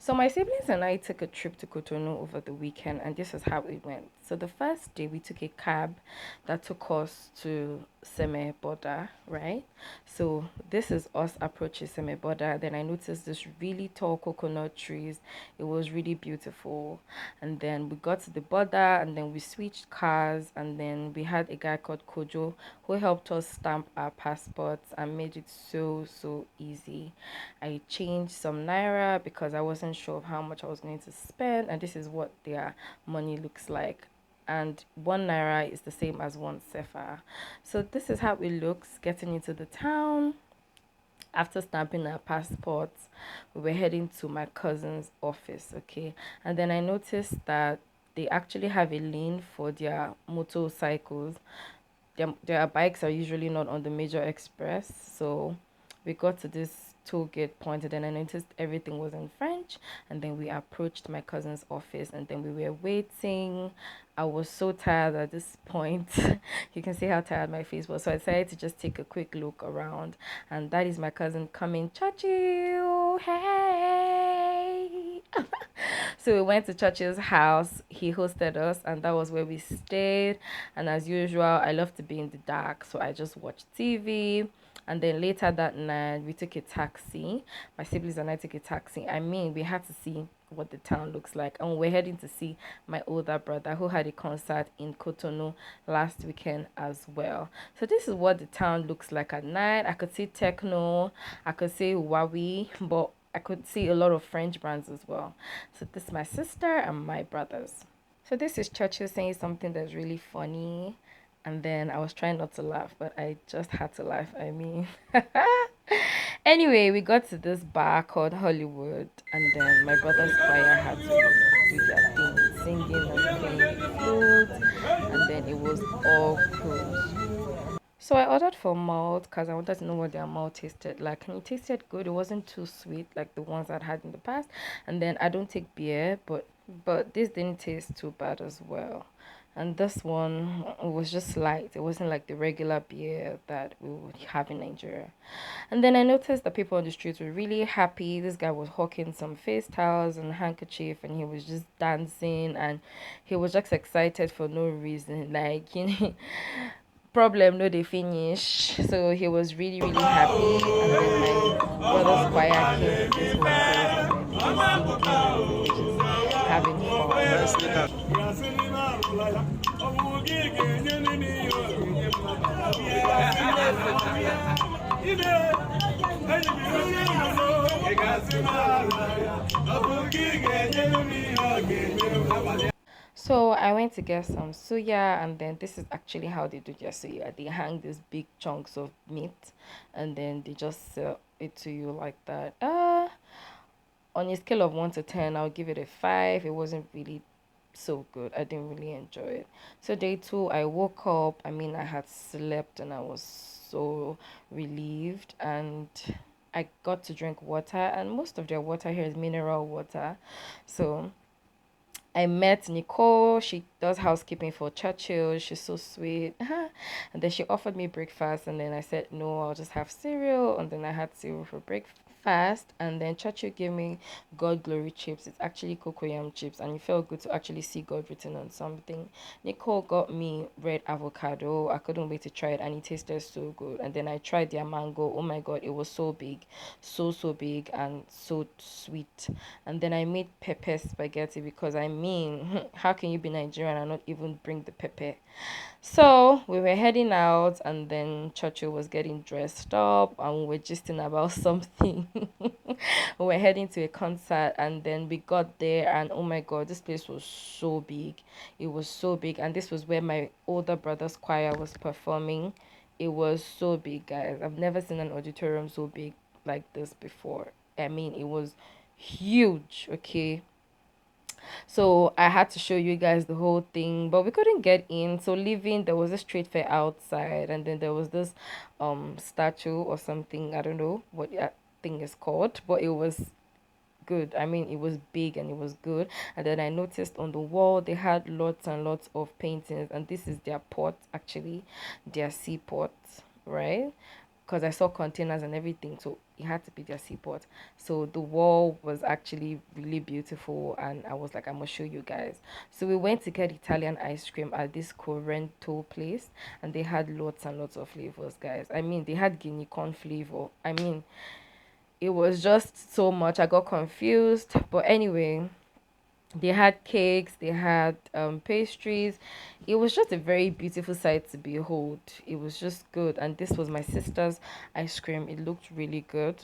So my siblings and I took a trip to Cotonou over the weekend, and this is how it went. So the first day we took a cab that took us to Seme Border, right? So this is us approaching Seme Border. Then I noticed this really tall coconut trees. It was really beautiful. And then we got to the border, and then we switched cars, and then we had a guy called Kojo who helped us stamp our passports and made it so easy. I changed some naira because I wasn't sure of how much I was going to spend, and this is what their money looks like. And one naira is the same as one sefa. So this is how it looks getting into the town. After stamping our passports, we were heading to my cousin's office, okay? And then I noticed that they actually have a lane for their motorcycles. Their bikes are usually not on the major express, so we got to this toll gate point, and then I noticed everything was in French. And then we approached my cousin's office, and then we were waiting. I was so tired at this point. You can see how tired my face was, so I decided to just take a quick look around. And that is my cousin coming. Churchill, hey. So we went to Churchill's house. He hosted us, and that was where we stayed. And as usual, I love to be in the dark, so I just watched TV. And then later that night, we took a taxi. My siblings and I took a taxi. I mean, we had to see what the town looks like. And we're heading to see my older brother who had a concert in Cotonou last weekend as well. So this is what the town looks like at night. I could see Techno, I could see Huawei, but I could see a lot of French brands as well. So this is my sister and my brothers. So this is Churchill saying something that's really funny. And then I was trying not to laugh, but I just had to laugh. I mean, anyway, we got to this bar called Hollywood, and then my brother's choir had to, do their thing, singing and playing the flute, and then it was all closed. So I ordered for malt because I wanted to know what their malt tasted like. And it tasted good. It wasn't too sweet like the ones I'd had in the past. And then I don't take beer, but this didn't taste too bad as well. And this one was just light. It wasn't like the regular beer that we would have in Nigeria. And then I noticed that people on the streets were really happy. This guy was hawking some face towels and handkerchief, and he was just dancing, and he was just excited for no reason. Like, problem no they finish, so he was really happy. And then my brother's choir came with this whole place, and then they were singing and they were just having fun. So I went to get some suya, and then this is actually how they do their suya. They hang these big chunks of meat, and then they just sell it to you like that. On a scale of 1 to 10, I'll give it a 5. It wasn't really so good. I didn't really enjoy it. So day two, I woke up. I mean, I had slept, and I was so relieved, and I got to drink water, and most of their water here is mineral water. So I met Nicole. She does housekeeping for Churchill. She's so sweet. And then she offered me breakfast, and then I said no, I'll just have cereal. And then I had cereal for breakfast. And then Churchill gave me God Glory chips. It's actually cocoyam chips, and it felt good to actually see God written on something. Nicole got me red avocado. I couldn't wait to try it, and it tasted so good. And then I tried their mango. Oh my God, it was so big, so big, and so sweet. And then I made pepper spaghetti because I mean, how can you be Nigerian and not even bring the pepper? So we were heading out, and then Churchill was getting dressed up, and we were gisting about something. We were heading to a concert, and then we got there, and oh my God, this place was so big. It was so big, and this was where my older brother's choir was performing. It was so big, guys. I've never seen an auditorium so big like this before. I mean, it was huge, okay? So I had to show you guys the whole thing, but we couldn't get in. So leaving, there was a street fair outside, and then there was this statue or something. I don't know what that thing is called, but it was good. I mean, it was big and it was good. And then I noticed on the wall they had lots and lots of paintings, and this is their pot actually, their seaport, right? because I saw containers and everything, so it had to be their seaport. So the wall was actually really beautiful, and I was like, I'm gonna show you guys. So we went to get Italian ice cream at this Corrento place, and they had lots and lots of flavors, guys. I mean, they had guinea corn flavor. I mean, it was just so much. I got confused, but anyway, they had cakes, they had pastries. It was just a very beautiful sight to behold. It was just good. And this was my sister's ice cream. It looked really good.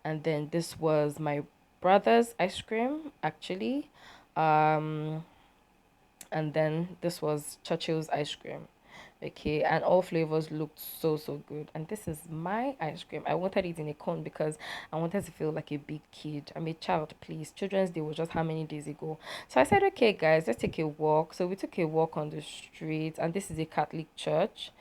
And then this was my brother's ice cream, actually. Um, and then this was Churchill's ice cream. Okay, and all flavors looked so so good. And this is my ice cream. I wanted it in a cone because I wanted to feel like a big kid. I'm a child, please. Children's Day was just how many days ago? So I said, okay, guys, let's take a walk. So we took a walk on the street, and this is a Catholic church.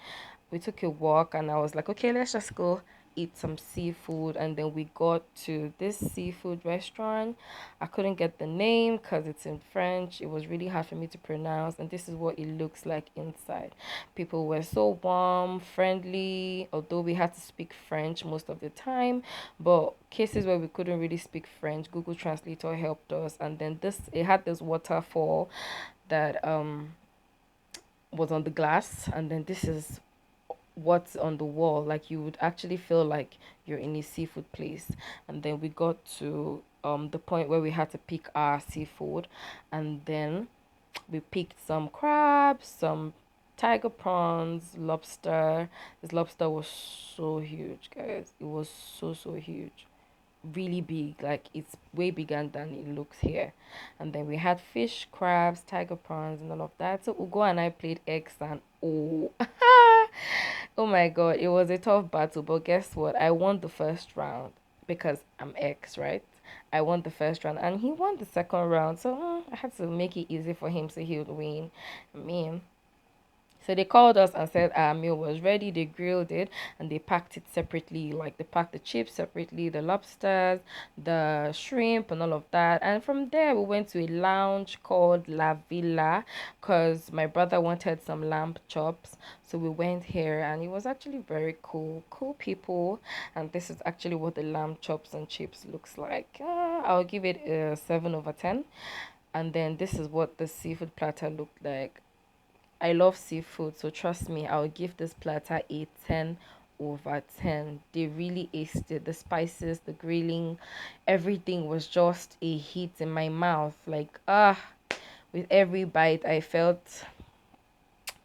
We took a walk, and I was like, okay, let's just go eat some seafood. And then we got to this seafood restaurant. I couldn't get the name because it's in French. It was really hard for me to pronounce, and this is what it looks like inside. People were so warm, friendly, although we had to speak French most of the time. But cases where we couldn't really speak French, Google Translator helped us. And then this, it had this waterfall that was on the glass, and then this is what's on the wall. Like, you would actually feel like you're in a seafood place. And then we got to the point where we had to pick our seafood, and then we picked some crabs, some tiger prawns, lobster. This lobster was so huge, guys. It was so so huge, really big. Like, it's way bigger than it looks here. And then we had fish, crabs, tiger prawns, and all of that. So Ugo and I played X, and oh, oh my god, it was a tough battle. But guess what? I won the first round because I'm X, right? I won the first round, and he won the second round. So I had to make it easy for him so he would win. I mean, so they called us and said our meal was ready. They grilled it and they packed it separately. Like, they packed the chips separately, the lobsters, the shrimp, and all of that. And from there, we went to a lounge called La Villa because my brother wanted some lamb chops. So we went here, and it was actually very cool. Cool people. And this is actually what the lamb chops and chips looks like. I'll give it a 7 over 10. And then this is what the seafood platter looked like. I love seafood, so trust me, I'll give this platter a 10 over 10. They really aced it. The spices, the grilling, everything was just a hit in my mouth. Like, with every bite, I felt,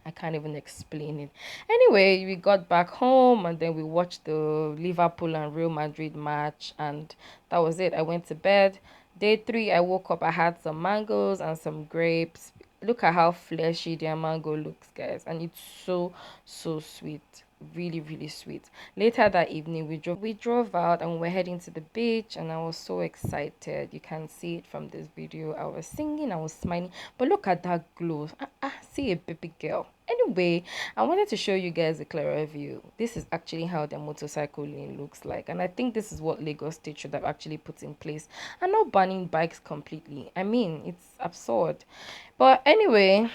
I can't even explain it. Anyway, we got back home, and then we watched the Liverpool and Real Madrid match, and that was it. I went to bed. Day three, I woke up. I had some mangoes and some grapes. Look at how fleshy their mango looks, guys, and it's so so sweet. Really, really sweet. Later that evening, we drove out, and we were heading to the beach, and I was so excited. You can see it from this video. I was singing, I was smiling, but look at that glow. See a baby girl. Anyway, I wanted to show you guys a clearer view. This is actually how the motorcycle lane looks like, and I think this is what Lagos State should have actually put in place, and not banning bikes completely. I mean, it's absurd. But anyway,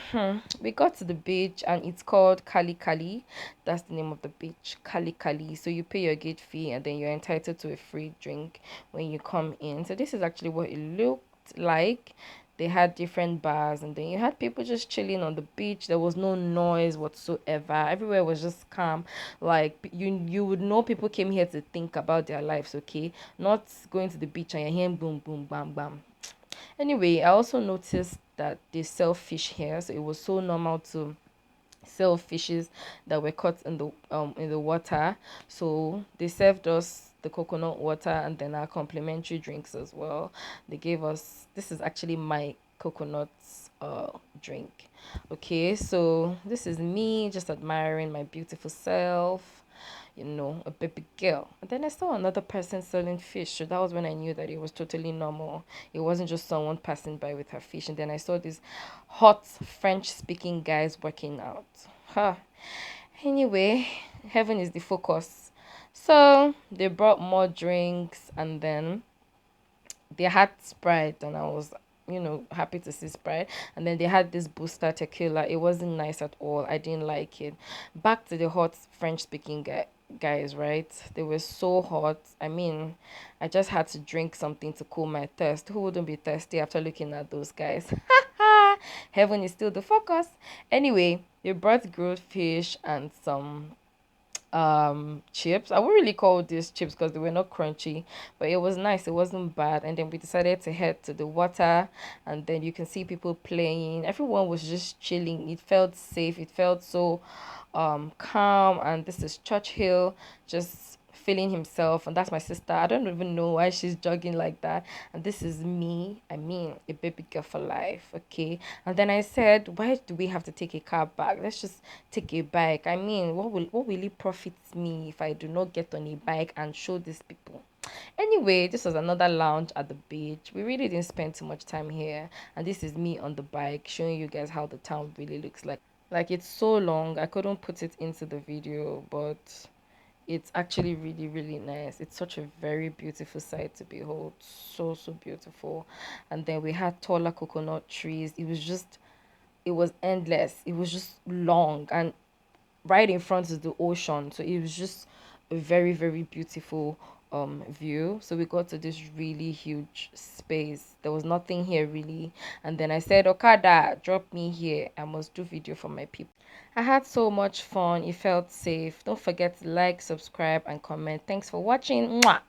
we got to the beach, and it's called Kali Kali. That's the name of the beach, Kali Kali. So you pay your gate fee, and then you're entitled to a free drink when you come in. So this is actually what it looked like. They had different bars, and then you had people just chilling on the beach. There was no noise whatsoever. Everywhere was just calm. Like, you would know people came here to think about their lives, okay? Not going to the beach and you're hearing boom boom bam bam. Anyway, I also noticed that they sell fish here, so it was so normal to sell fishes that were caught in the water. So they served us the coconut water, and then our complimentary drinks as well. They gave us, this is actually my coconut drink. Okay, so this is me just admiring my beautiful self, a baby girl. And then I saw another person selling fish. So that was when I knew that it was totally normal. It wasn't just someone passing by with her fish. And then I saw these hot French speaking guys working out. Huh. Anyway, heaven is the focus. So they brought more drinks, and then they had Sprite, and I was, happy to see Sprite. And then they had this booster tequila. It wasn't nice at all. I didn't like it. Back to the hot French speaking guy. guys, right? They were so hot. I mean, I just had to drink something to cool my thirst. Who wouldn't be thirsty after looking at those guys? Heaven is still the focus. Anyway, they brought grilled fish and some chips. I wouldn't really call these chips because they were not crunchy, but it was nice. It wasn't bad. And then we decided to head to the water, and then you can see people playing. Everyone was just chilling. It felt safe. It felt so calm. And this is Churchill just feeling himself, and that's my sister. I don't even know why she's jogging like that. And this is me. I mean, a baby girl for life. Okay. And then I said, why do we have to take a car back? Let's just take a bike. I mean, what will it profit me if I do not get on a bike and show these people? Anyway, this was another lounge at the beach. We really didn't spend too much time here, and this is me on the bike showing you guys how the town really looks like. Like, it's so long, I couldn't put it into the video, but it's actually really, really nice. It's such a very beautiful sight to behold. So, so beautiful. And then we had taller coconut trees. It was endless. It was just long. And right in front is the ocean. So it was just a very, very beautiful view. So we got to this really huge space. There was nothing here really. And then I said, Okada, drop me here. I must do video for my people. I had so much fun. It felt safe. Don't forget to like, subscribe, and comment. Thanks for watching. Mwah!